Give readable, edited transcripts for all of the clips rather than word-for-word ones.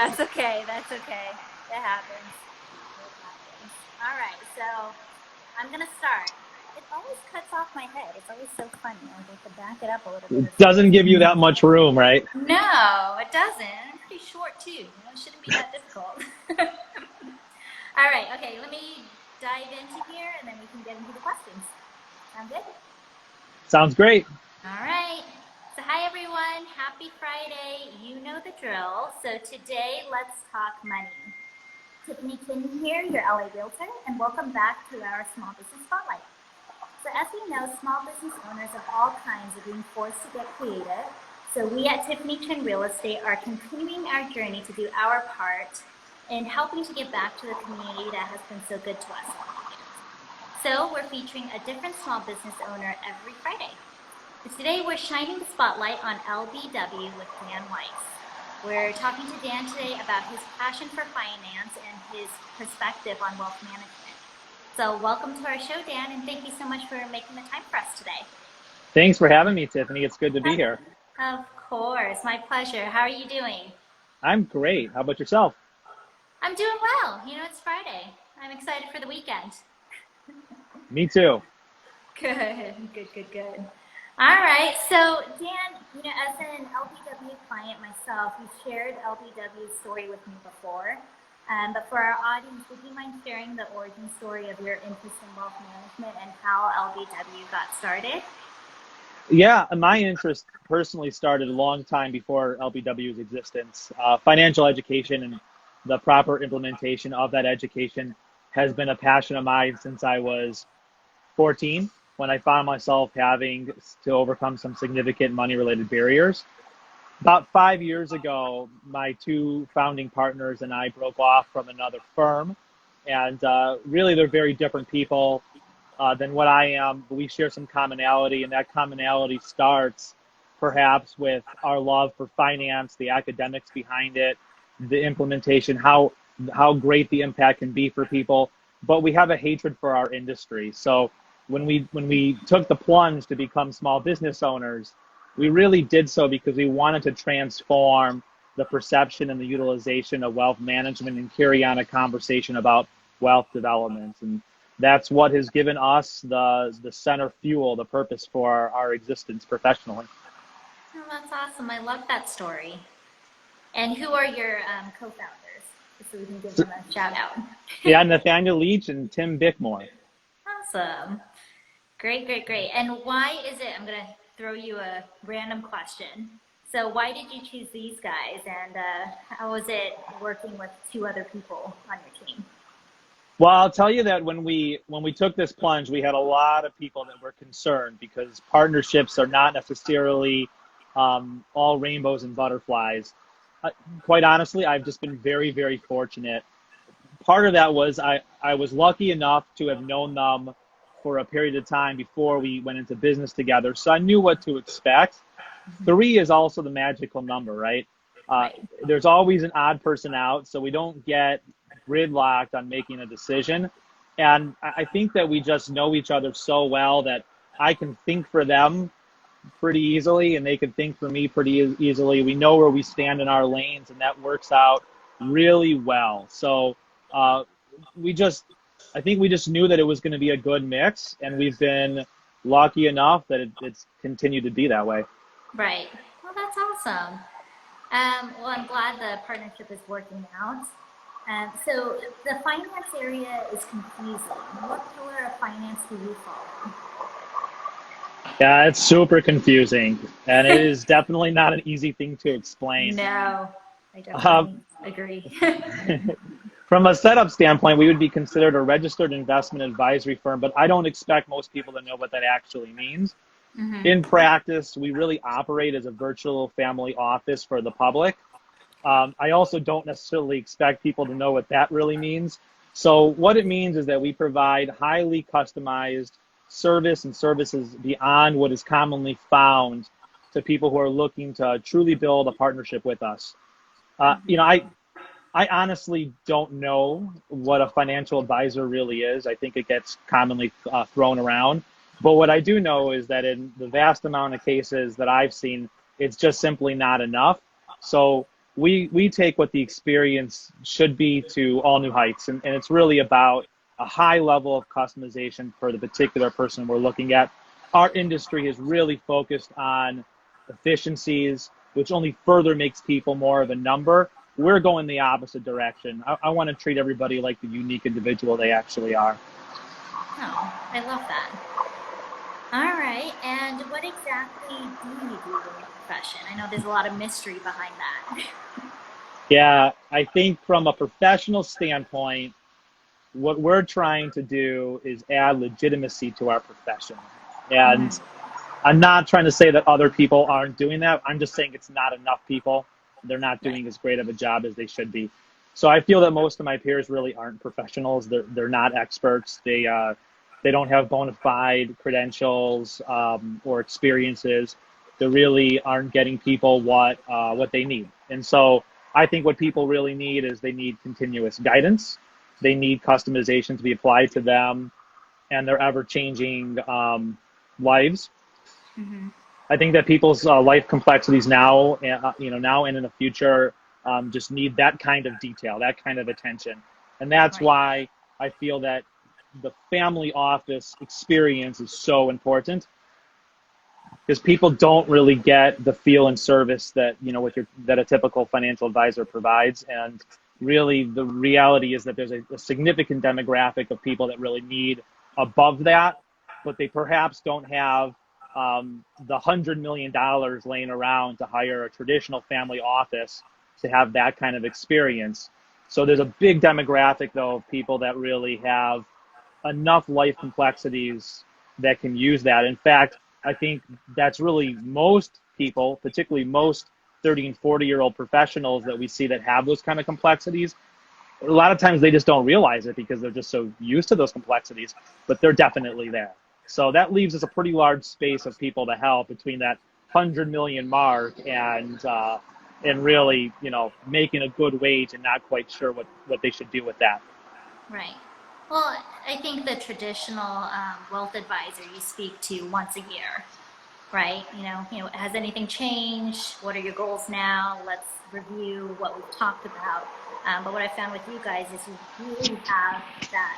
that's okay. That's okay. It happens. It happens. All right, so I'm gonna start. It always cuts off my head. It's always so funny. I have to back it up a little bit or Doesn't give something. you that much room, right? No, it doesn't. I'm pretty short too. It shouldn't be that difficult. All right. Okay. Let me dive into here, and then we can get into the questions. Sound good? Sounds great. All right. So, hi everyone. Happy Friday. You know the drill. So, today, let's talk money. Tiffany Kinney here, your LA Realtor, and welcome back to our Small Business Spotlight. So, as we know, small business owners of all kinds are being forced to get creative. So, we at Tiffany Chin Real Estate are continuing our journey to do our part in helping to give back to the community that has been so good to us. So, we're featuring a different small business owner every Friday. Today, we're shining the spotlight on LBW with Dan Weiss. We're talking to Dan today about his passion for finance and his perspective on wealth management. So welcome to our show, Dan, and thank you so much for making the time for us today. Thanks for having me, Tiffany. It's good to be here. Of course, my pleasure. How are you doing? I'm great. How about yourself? I'm doing well. It's Friday. I'm excited for the weekend. Me too. Good. All right, so Dan, as an LBW client myself, you've shared LBW's story with me before, but for our audience, would you mind sharing the origin story of your interest in wealth management and how LBW got started? Yeah, my interest personally started a long time before LBW's existence. Financial education and the proper implementation of that education has been a passion of mine since I was 14, when I found myself having to overcome some significant money-related barriers. About 5 years ago, my two founding partners and I broke off from another firm, and really they're very different people than what I am, but we share some commonality, and that commonality starts perhaps with our love for finance, the academics behind it, the implementation, how great the impact can be for people, but we have a hatred for our industry. So when we took the plunge to become small business owners, we really did so because we wanted to transform the perception and the utilization of wealth management and carry on a conversation about wealth development. And that's what has given us the center fuel, the purpose for our existence professionally. Oh, that's awesome. I love that story. And who are your co-founders? So we can give them a shout out. Yeah, Nathaniel and Tim Bickmore. Awesome. Great. And why is it, I'm going to throw you a random question. So why did you choose these guys, and how was it working with two other people on your team? Well, I'll tell you that when we took this plunge, we had a lot of people that were concerned because partnerships are not necessarily all rainbows and butterflies. Quite honestly, I've just been very, very fortunate. Part of that was I was lucky enough to have known them for a period of time before we went into business together, so I knew what to expect. 3 is also the magical number, right? There's always an odd person out, so we don't get gridlocked on making a decision. And I think that we just know each other so well that I can think for them pretty easily, and they can think for me pretty easily. We know where we stand in our lanes, and that works out really well. So I think we just knew that it was going to be a good mix, and we've been lucky enough that it's continued to be that way. Right. Well, that's awesome. Well, I'm glad the partnership is working out. So the finance area is confusing. What pillar of finance do you follow? Yeah, it's super confusing, and it is definitely not an easy thing to explain. No, I definitely agree. From a setup standpoint, we would be considered a registered investment advisory firm, but I don't expect most people to know what that actually means. Mm-hmm. In practice, we really operate as a virtual family office for the public. I also don't necessarily expect people to know what that really means. So what it means is that we provide highly customized service and services beyond what is commonly found to people who are looking to truly build a partnership with us. I honestly don't know what a financial advisor really is. I think it gets commonly thrown around. But what I do know is that in the vast amount of cases that I've seen, it's just simply not enough. So we take what the experience should be to all new heights. And it's really about a high level of customization for the particular person we're looking at. Our industry is really focused on efficiencies, which only further makes people more of a number. We're going the opposite direction. I want to treat everybody like the unique individual they actually are. Oh, I love that. All right, and what exactly do you do in your profession? I know there's a lot of mystery behind that. Yeah, I think from a professional standpoint, what we're trying to do is add legitimacy to our profession. And Mm, I'm not trying to say that other people aren't doing that. I'm just saying it's not enough people. They're not right. doing as great of a job as they should be. So I feel that most of my peers really aren't professionals. They're not experts. They don't have bona fide credentials or experiences. They really aren't getting people what they need. And so I think what people really need is they need continuous guidance. They need customization to be applied to them and their ever changing lives. Mm-hmm. I think that people's life complexities now, now and in the future, just need that kind of detail, that kind of attention, and that's Right. why I feel that the family office experience is so important because people don't really get the feel and service that that a typical financial advisor provides, and really the reality is that there's a significant demographic of people that really need above that, but they perhaps don't have the $100 million laying around to hire a traditional family office to have that kind of experience. So there's a big demographic though of people that really have enough life complexities that can use that. In fact, I think that's really most people, particularly most 30 and 40-year-old professionals that we see that have those kind of complexities. A lot of times they just don't realize it because they're just so used to those complexities, but they're definitely there. So that leaves us a pretty large space of people to help between that 100 million mark and really, making a good wage and not quite sure what they should do with that. Right. Well, I think the traditional wealth advisor you speak to once a year, right? Has anything changed? What are your goals now? Let's review what we've talked about. But what I found with you guys is you really have that.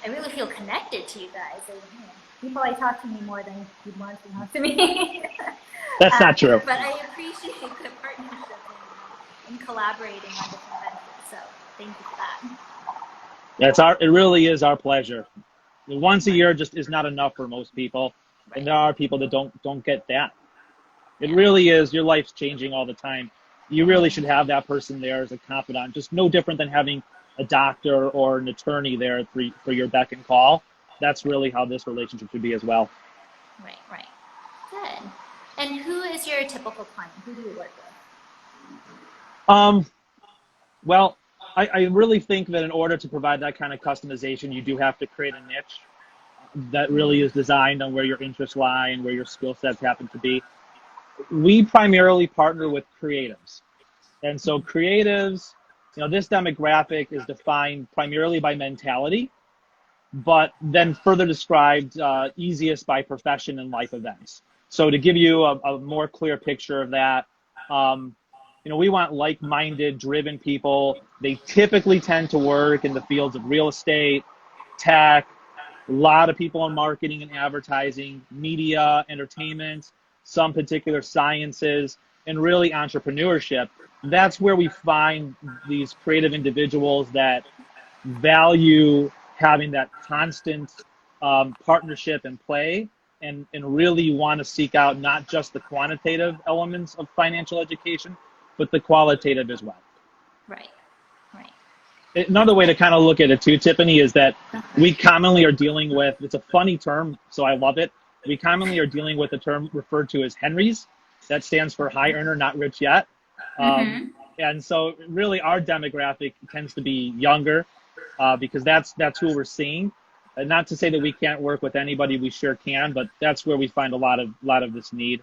I really feel connected to you guys. People like talk to me more than you'd want to talk to me. That's not true. But I appreciate the partnership and collaborating on different ventures. So thank you for that. It really is our pleasure. Once a Right. year just is not enough for most people, and Right. there are people that don't get that. It Yeah. really is. Your life's changing all the time. You really should Mm-hmm. have that person there as a confidant. Just no different than having a doctor or an attorney there for your beck and call. That's Right. really how this relationship should be as well. Right. Right. Good. And who is your typical client? Who do you work with? Um, well, I really think that in order to provide that kind of customization, you do have to create a niche that really Mm-hmm. is designed on where your interests lie and where your skill sets happen to be. We primarily partner with creatives. And so creatives, this demographic is defined primarily by mentality, but then further described easiest by profession and life events. So to give you a more clear picture of that, um, we want like-minded, driven people. They typically tend to work in the fields of real estate, tech, a lot of people in marketing and advertising, media, entertainment, some particular sciences, and really entrepreneurship. That's where we find these creative individuals that value having that constant partnership and play and really want to seek out not just the quantitative elements of financial education, but the qualitative as well. Right. Right. Another way to kind of look at it too, Tiffany, is that we commonly are dealing with, it's a funny term, so I love it. We commonly are dealing with a term referred to as Henrys. That stands for high earner, not rich yet. Um, Mm-hmm. and so really our demographic tends to be younger because that's who we're seeing. And not to say that we can't work with anybody, we sure can, but that's where we find a lot of this need.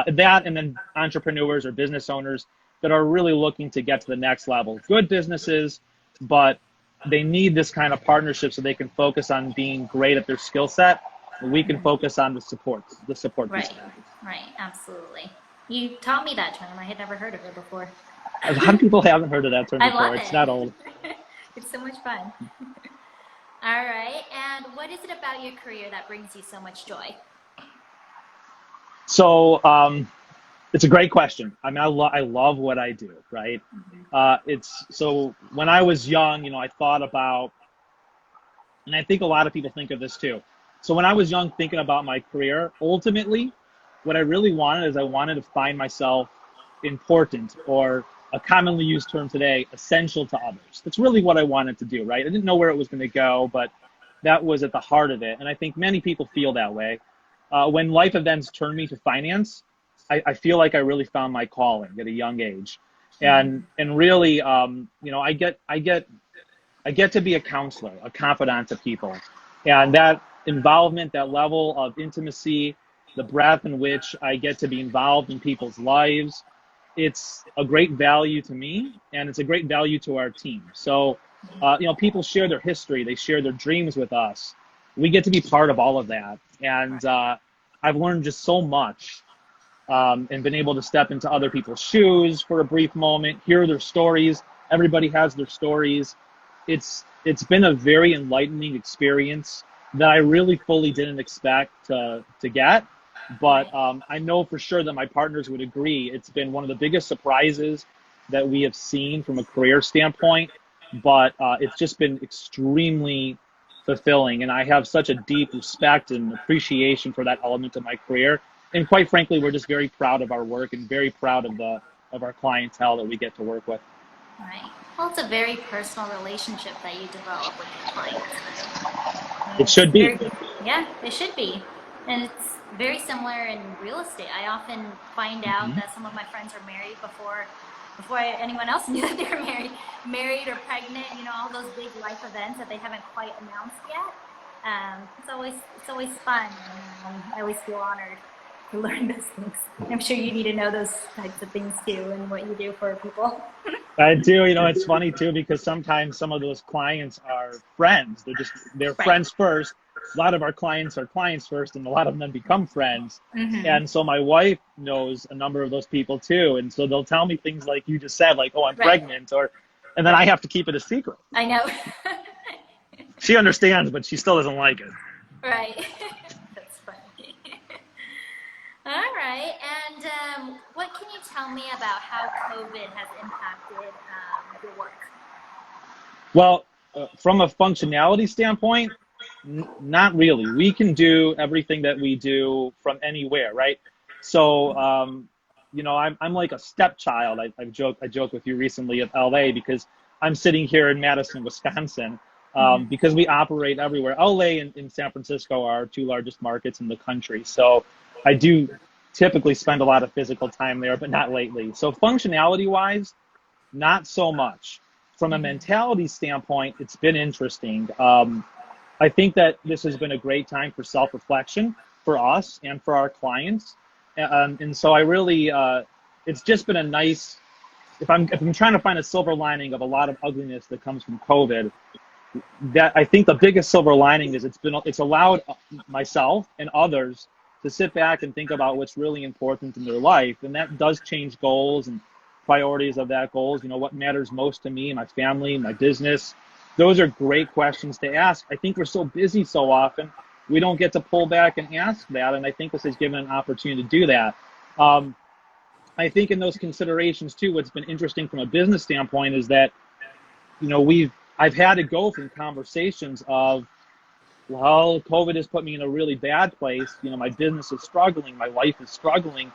That and then entrepreneurs or business owners that are really looking to get to the next level. Good businesses, but they need this kind of partnership so they can focus on being great at their skill set. We can Mm-hmm. focus on the support piece Right. of it. Right. Absolutely. You taught me that term. I had never heard of it before. A lot of people haven't heard of that term I before. love It's not old. it. It's so much fun. All right. And what is it about your career that brings you so much joy? So it's a great question. I mean, I love what I do, right? It's so when I was young, I thought about, and I think a lot of people think of this too. So when I was young, thinking about my career, ultimately, what I really wanted is I wanted to find myself important, or a commonly used term today, essential to others. That's really what I wanted to do, right? I didn't know where it was going to go, but that was at the heart of it. And I think many people feel that way. When life events turned me to finance, I feel like I really found my calling at a young age. And really, I get to be a counselor, a confidant to people. And that involvement, that level of intimacy, the breadth in which I get to be involved in people's lives, it's a great value to me, and it's a great value to our team. So, people share their history, they share their dreams with us. We get to be part of all of that. And I've learned just so much, and been able to step into other people's shoes for a brief moment, hear their stories. Everybody has their stories. It's been a very enlightening experience that I really fully didn't expect to get. But I know for sure that my partners would agree. It's been one of the biggest surprises that we have seen from a career standpoint. But it's just been extremely fulfilling. And I have such a deep respect and appreciation for that element of my career. And quite frankly, we're just very proud of our work and very proud of our clientele that we get to work with. Right. Well, it's a very personal relationship that you develop with your clients, right? And It it's should be. very, yeah, it should be. And it's very similar in real estate. I often find out Hmm. that some of my friends are married before anyone else knew that they were married or pregnant. All those big life events that they haven't quite announced yet. It's always fun. And, I always feel honored to learn those things. I'm sure you need to know those types of things too, and what you do for people. I do. It's funny too, because sometimes some of those clients are friends. They're Right. friends first. A lot of our clients are clients first, and a lot of them become friends. Mm-hmm. And so my wife knows a number of those people too. And so they'll tell me things like you just said, like, "Oh, I'm Right. pregnant," and then I Right. have to keep it a secret. I know. She understands, but she still doesn't like it. Right. That's funny. All right. And what can you tell me about how COVID has impacted your work? Well, from a functionality standpoint, not really. We can do everything that we do from anywhere, right? So, I'm like a stepchild. I joke with you recently at LA because I'm sitting here in Madison, Wisconsin, Mm-hmm. because we operate everywhere. LA and San Francisco are our two largest markets in the country. So I do typically spend a lot of physical time there, but not lately. So functionality wise, not so much. From a mentality standpoint, it's been interesting. I think that this has been a great time for self-reflection for us and for our clients. And so I really, it's just been a nice, if I'm trying to find a silver lining of a lot of ugliness that comes from COVID, that I think the biggest silver lining is it's allowed myself and others to sit back and think about what's really important in their life. And that does change goals and priorities of that goals. What matters most to me, my family, my business. Those are great questions to ask. I think we're so busy so often, we don't get to pull back and ask that. And I think this has given an opportunity to do that. I think in those considerations too, what's been interesting from a business standpoint is that, I've had to go from conversations of, well, COVID has put me in a really bad place. My business is struggling, my life is struggling,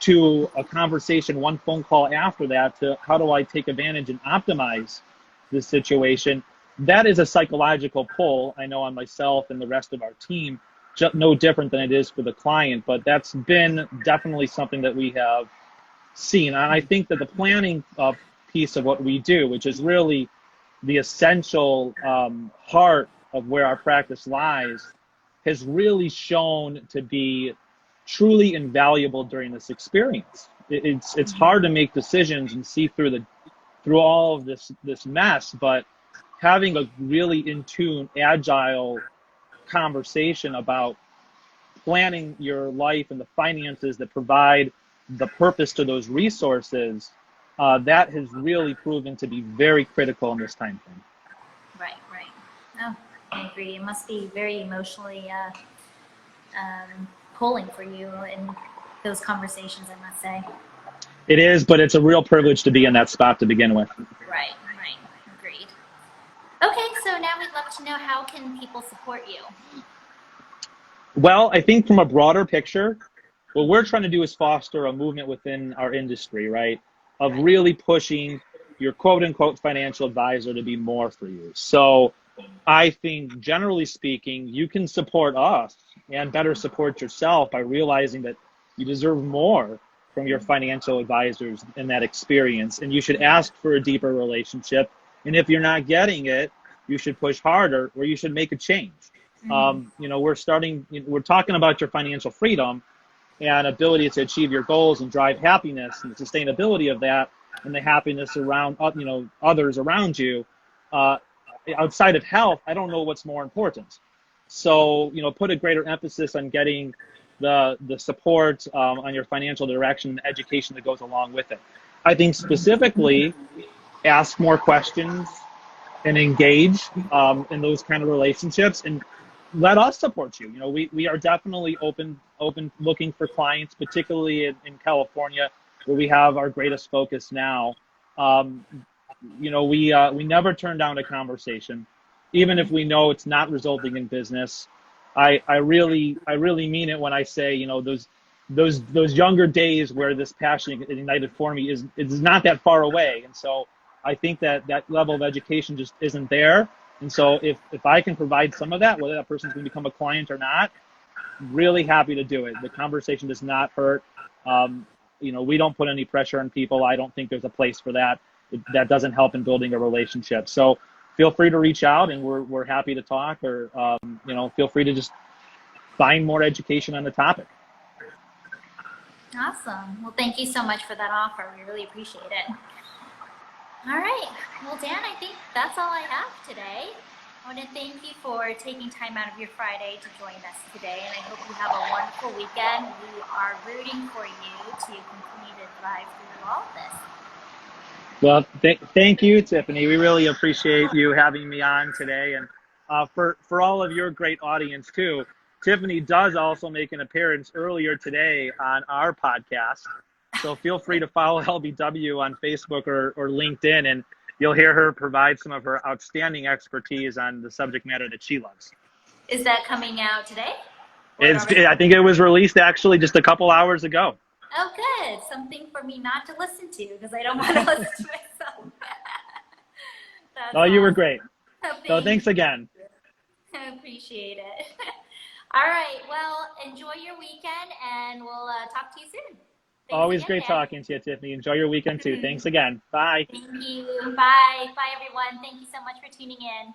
to a conversation, one phone call after that, to how do I take advantage and optimize this situation. That is a psychological pull, I know, on myself and the rest of our team, no different than it is for the client, but that's been definitely something that we have seen. And I think that the planning piece of what we do, which is really the essential heart of where our practice lies, has really shown to be truly invaluable during this experience. It's hard to make decisions and see through all of this mess, but having a really in tune, agile conversation about planning your life and the finances that provide the purpose to those resources that has really proven to be very critical in this time frame. Right. Oh, I agree. It must be very emotionally pulling for you in those conversations, I must say. It is, but it's a real privilege to be in that spot to begin with. Right. Agreed. Okay, so now we'd love to know, how can people support you? Well, I think from a broader picture, what we're trying to do is foster a movement within our industry, right? Of really pushing your quote unquote financial advisor to be more for you. So I think generally speaking, you can support us and better support yourself by realizing that you deserve more from your financial advisors in that experience. And you should ask for a deeper relationship. And if you're not getting it, you should push harder, or you should make a change. We're talking about your financial freedom and ability to achieve your goals and drive happiness and the sustainability of that and the happiness around, others around you. Outside of health, I don't know what's more important. So, put a greater emphasis on getting the support on your financial direction and the education that goes along with it. I think specifically ask more questions and engage in those kind of relationships, and let us support you. We are definitely open looking for clients, particularly in California, where we have our greatest focus now. We never turn down a conversation, even if we know it's not resulting in business. I really mean it when I say, those younger days where this passion ignited for me is not that far away. And so I think that level of education just isn't there. And so if I can provide some of that, whether that person's going to become a client or not, really happy to do it. The conversation does not hurt. We don't put any pressure on people. I don't think there's a place for that. That doesn't help in building a relationship. So feel free to reach out, and we're happy to talk, or feel free to just find more education on the topic. Awesome. Well, thank you so much for that offer. We really appreciate it. All right. Well, Dan, I think that's all I have today. I want to thank you for taking time out of your Friday to join us today, and I hope you have a wonderful weekend. We are rooting for you to continue to thrive through all of this. Well, thank you, Tiffany. We really appreciate you having me on today, and for all of your great audience too. Tiffany does also make an appearance earlier today on our podcast. So feel free to follow LBW on Facebook or LinkedIn, and you'll hear her provide some of her outstanding expertise on the subject matter that she loves. Is that coming out today? I think it was released actually just a couple hours ago. Oh, good. Something for me not to listen to, because I don't want to listen to myself. You were great. So thanks again. I appreciate it. All right. Well, enjoy your weekend, and we'll talk to you soon. Always great talking to you, Tiffany. Enjoy your weekend too. Thanks again. Bye. Thank you. Bye. Bye, everyone. Thank you so much for tuning in.